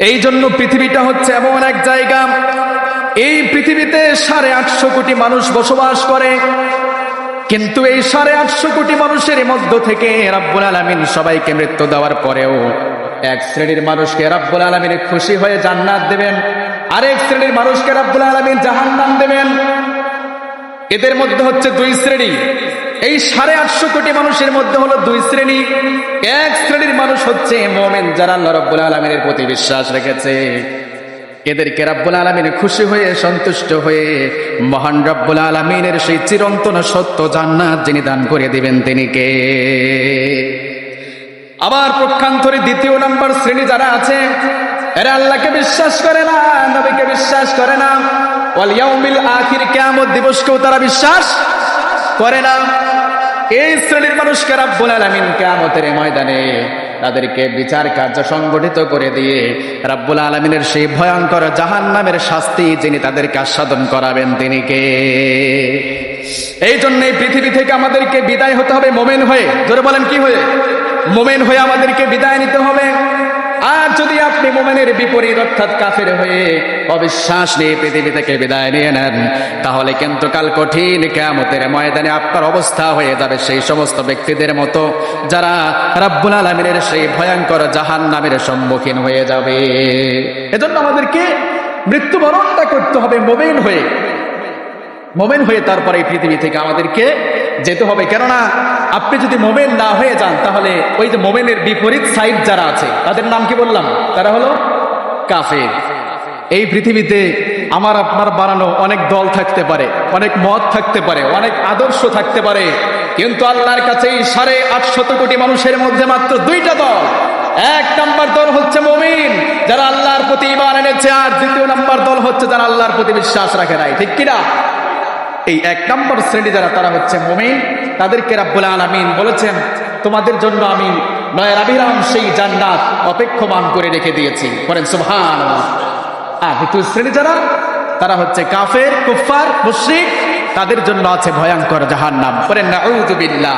এই জন্য পৃথিবীটা হচ্ছে এমন এক জায়গা, এই পৃথিবীতে 850 কোটি মানুষ বসবাস করে, কিন্তু এই 850 কোটি মানুষের মধ্য থেকে রব্বুল আলামিন সবাইকে মৃত্যু দেওয়ার পরেও এক শ্রেণীর মানুষকে রব্বুল আলামিন খুশি হয়ে জান্নাত দেবেন, আরেক শ্রেণীর মানুষকে রব্বুল আলামিন জাহান্নাম দেবেন। এদের মধ্যে হচ্ছে দুই শ্রেণী। এই 850 কোটি মানুষের মধ্যে হলো দুই শ্রেণী। এক শ্রেণীর মানুষ হচ্ছে মুমিন, যারা আল্লাহ রাব্বুল আলামিনের প্রতি বিশ্বাস রেখেছে। এদেরকে রাব্বুল আলামিন খুশি হয়ে সন্তুষ্ট হয়ে মহান রাব্বুল আলামিনের সেই চিরন্তন সত্য জান্নাত যিনি দান করে দিবেন তিনি কে? আবার পক্ষান্তরে দ্বিতীয় নাম্বার শ্রেণী যারা আছে, এরা আল্লাহকে বিশ্বাস করে না, নবীকে বিশ্বাস করে না, ওয়াল ইয়াউমিল আখির কিয়ামত দিবসকেও তারা বিশ্বাস করে না। এই শ্রেণীর মানুষকে রাব্বুল আলামিন কিয়ামতের ময়দানে তাদেরকে বিচার কার্য সংগঠিত করে দিয়ে রাব্বুল আলামিনের সেই ভয়ঙ্কর জাহান্নামের শাস্তি যিনি তাদেরকে আস্বাদন করাবেন তিনি কে? এই জন্য এই পৃথিবী থেকে আমাদেরকে বিদায় হতে হবে মুমিন হয়ে। জোরে বলেন কি হয়ে? মুমিন হয়ে আমাদেরকে বিদায় নিতে হবে। আর যদি আপনি মুমিনের বিপরীত অর্থাৎ কাফের হয়ে অবিশ্বাস নিয়ে পৃথিবী থেকে বিদায় নিয়ে নেন, তাহলে কিন্তু কাল কঠিন কিয়ামতের ময়দানে আপনার অবস্থা হয়ে যাবে সেই সমস্ত ব্যক্তিদের মতো যারা রাব্বুল আলামিনের সেই ভয়ঙ্কর জাহান্নামের সম্মুখীন হয়ে যাবে। এজন্য আমাদেরকে মৃত্যুবরণটা করতে হবে মুমিন হয়ে। মুমিন হয়ে তারপরে এই পৃথিবী থেকে আমাদেরকে যেতে হবে। কেননা আপনি যদি মুমিন না হয়ে যান, তাহলে ওই যে মুমিনের বিপরীত সাইড যারা আছে তাদের নাম কি বললাম? তারা হলো কাফের। এই পৃথিবীতে আমার আপনার বানানো অনেক দল থাকতে পারে, অনেক মত থাকতে পারে, অনেক আদর্শ থাকতে পারে, কিন্তু আল্লাহর কাছে এই 850 কোটি মানুষের মধ্যে মাত্র দুইটা দল। এক নাম্বার দল হচ্ছে মুমিন, যারা আল্লাহর প্রতি ঈমান এনেছে, আর দ্বিতীয় নাম্বার দল হচ্ছে যারা আল্লাহর প্রতি বিশ্বাস রাখে নাই। ঠিক কিনা? এই এক নম্বর শ্রেণী যারা, তারা হচ্ছে মুমিন। তাদেরকে রাব্বুল আলামিন বলেছেন, তোমাদের জন্য আমি নয়নাভিরাম সেই জান্নাত অপেক্ষমান করে রেখে দিয়েছি। বলেন সুবহানাল্লাহ। আর দ্বিতীয় শ্রেণী যারা, তারা হচ্ছে কাফের, কুফফার, মুশরিক, তাদের জন্য আছে ভয়ঙ্কর জাহান্নাম। বলেন নাউযু বিল্লাহ।